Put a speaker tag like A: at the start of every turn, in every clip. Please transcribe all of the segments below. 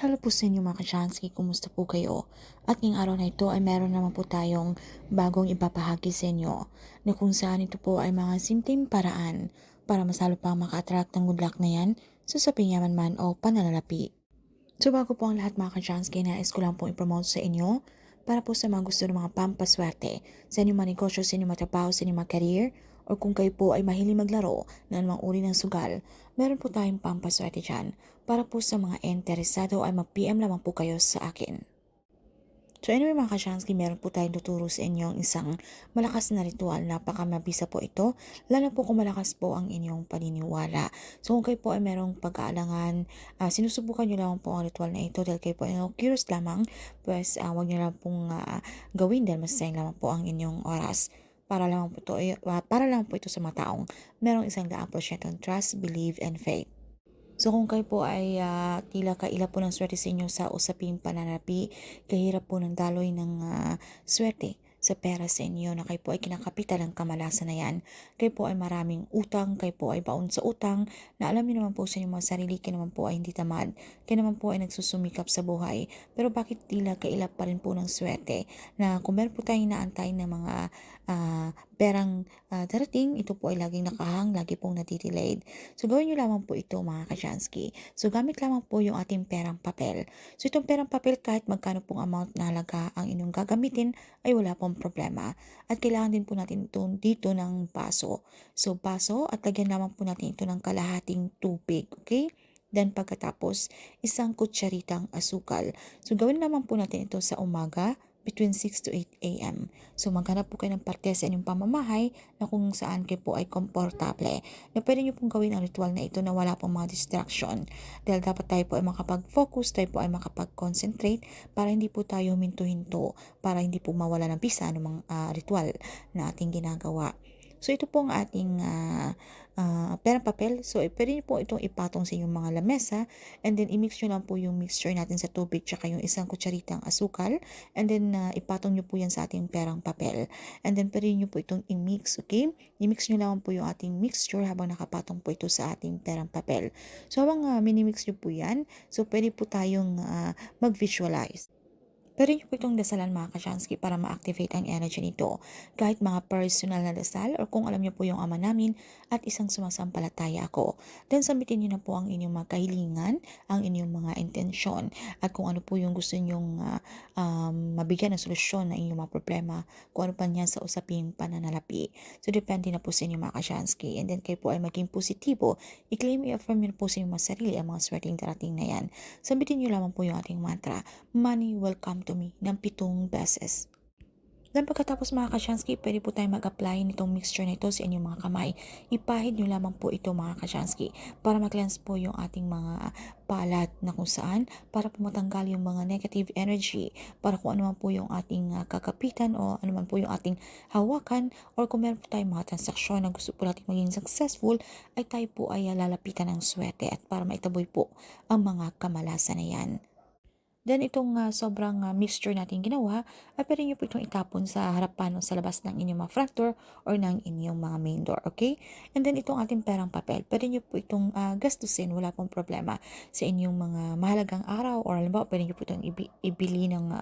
A: Hello po sa inyo mga ka-Chansky, kumusta po kayo? At ngayong araw na ito ay meron naman po tayong bagong ipapahagi sa inyo na kung saan ito po ay mga simpleng paraan para mas lalo pang maka-attract ng good luck na yan sa saping yaman man o pananalapi. So bago po ang lahat mga ka-Chansky, nais ko lang po i-promote sa inyo para po sa mga gusto ng mga pampaswerte sa inyong mga negosyo, sa inyong mga trabaho, sa inyong mga career, o kung kayo po ay mahilig maglaro ng anumang uri ng sugal, meron po tayong pampaswerte dyan. Para po sa mga interesado ay mag-PM lamang po kayo sa akin. So anyway mga ka-Chansky, meron po tayong tuturo sa inyo isang malakas na ritual. Napakamabisa po ito, lalo po kung malakas po ang inyong paniniwala. So kung kayo po ay merong pag-aalangan, sinusubukan nyo lang po ang ritual na ito dahil kayo po ay curious lamang, pues huwag nyo lang pong gawin dahil masasayang lamang po ang inyong oras. Para lang po ito sa mga taong merong isang daang porsyentong trust, believe, and faith. So kung kayo po ay tila kaila po ng swerte sa inyo sa usaping pananapi, kahirap po ng daloy ng swerte sa pera sa inyo na kayo po ay kinakapital ng kamalasan na yan. Kayo po ay maraming utang, kayo po ay baon sa utang, na alam niyo naman po sa inyong mga sarili, kayo naman po ay hindi tamad, kayo naman po ay nagsusumikap sa buhay. Pero bakit tila kaila pa rin po ng swerte na kung meron po tayong inaantay ng mga perang darating, ito po ay laging nakahang, lagi pong natidelayed. So gawin nyo lamang po ito mga ka-Chansky. So gamit lamang po yung ating perang papel. So itong perang papel kahit magkano pong amount na halaga ang inyong gagamitin ay wala pong problema. At kailangan din po natin ito dito ng baso. So baso at lagyan lamang po natin ito ng kalahating tubig. Okay? Then pagkatapos, isang kutsaritang asukal. So gawin lamang po natin ito sa umaga between 6 to 8 a.m. So maghanap po kayo ng parte sa inyong pamamahay na kung saan kayo po ay komportable. Na pwede nyo pong gawin ang ritual na ito na wala pong mga distraction. Dahil dapat tayo po ay makapag-focus, tayo po ay makapag-concentrate para hindi po tayo huminto-hinto, para hindi po mawala ng bisa ng ritual na ating ginagawa. So ito po ang ating perang papel. So pwede nyo po itong ipatong sa inyong mga lamesa and then i-mix nyo lang po yung mixture natin sa tubig tsaka yung isang kutsaritang asukal and then ipatong nyo po yan sa ating perang papel. And then pwede nyo po itong i-mix, okay? I-mix nyo lang po yung ating mixture habang nakapatong po ito sa ating perang papel. So habang mini-mix nyo po yan, so pwede po tayong mag-visualize. Pwede nyo po itong dasalan mga ka-Chansky para ma-activate ang energy nito. Kahit mga personal na dasal or kung alam nyo po yung ama namin at isang sumasampalataya ako. Then sambitin nyo na po ang inyong mga kahilingan, ang inyong mga intensyon at kung ano po yung gusto nyong mabigyan ng solusyon ng inyong mga problema, kung ano pa niyan sa usaping pananalapi. So depende na po sa inyo mga ka-Chansky. And then kayo po ay maging positibo. I-claim, i-affirm nyo po sa inyong mga sarili ang mga swerteng darating na yan. Sambitin nyo lamang po yung ating mantra, money will come to me ng 7 beses. Then pagkatapos mga ka-Chansky, pwede po tayong mag-apply nitong mixture na ito sa inyong mga kamay. Ipahid nyo lamang po ito mga ka-Chansky para ma-cleanse po yung ating mga palat na kung saan para po matanggal yung mga negative energy, para kung ano man po yung ating kakapitan o ano man po yung ating hawakan or kung meron po tayong mga transaksyon na gusto po natin maging successful ay tayo po ay lalapitan ng swerte at para maitaboy po ang mga kamalasan na yan. Then itong sobrang mixture natin ginawa, ay pwede nyo po itong itapon sa harapan o sa labas ng inyong mga front door or ng inyong mga main door, okay? And then itong ating perang papel, pwede nyo po itong gastusin, wala pong problema sa inyong mga mahalagang araw or halimbawa pwede nyo po itong ibili ng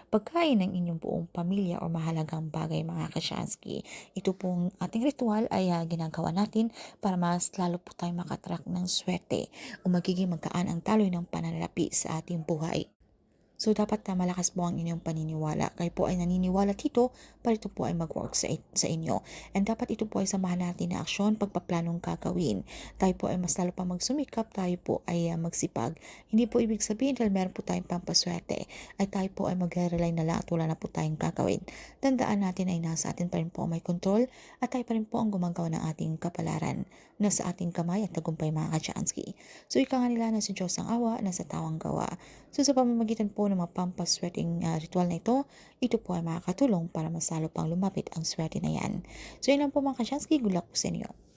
A: pagkain ng inyong buong pamilya or mahalagang bagay mga ka-Chansky. Ito pong ating ritual ay ginagawa natin para mas lalo po tayo makatrack ng swerte o magiging magkaan ang taloy ng pananalapi sa ating buhay. So, dapat na malakas po ang inyong paniniwala. Kayo po ay naniniwala dito para ito po ay mag-work sa inyo. And dapat ito po ay samahan natin na aksyon, pagpaplanong gagawin. Tayo po ay mas lalo pa magsumikap, tayo po ay magsipag. Hindi po ibig sabihin dahil meron po tayong pampaswerte, ay tayo po ay mag-rely na lang at wala na po tayong gagawin. Tandaan natin ay nasa atin pa rin po may control at tayo pa rin po ang gumagawa ng ating kapalaran. Nasa ating kamay at tagumpay mga ka-Chansky. So, ika nga nila na si Diyos ang awa, nasa tawang gawa. So sa pamamagitan po ng mga pampaswerteng ritual na ito po ay makakatulong para masalo pang lumapit ang swerte na yan. So yun lang po mga ka-Chansky, good luck po sa inyo.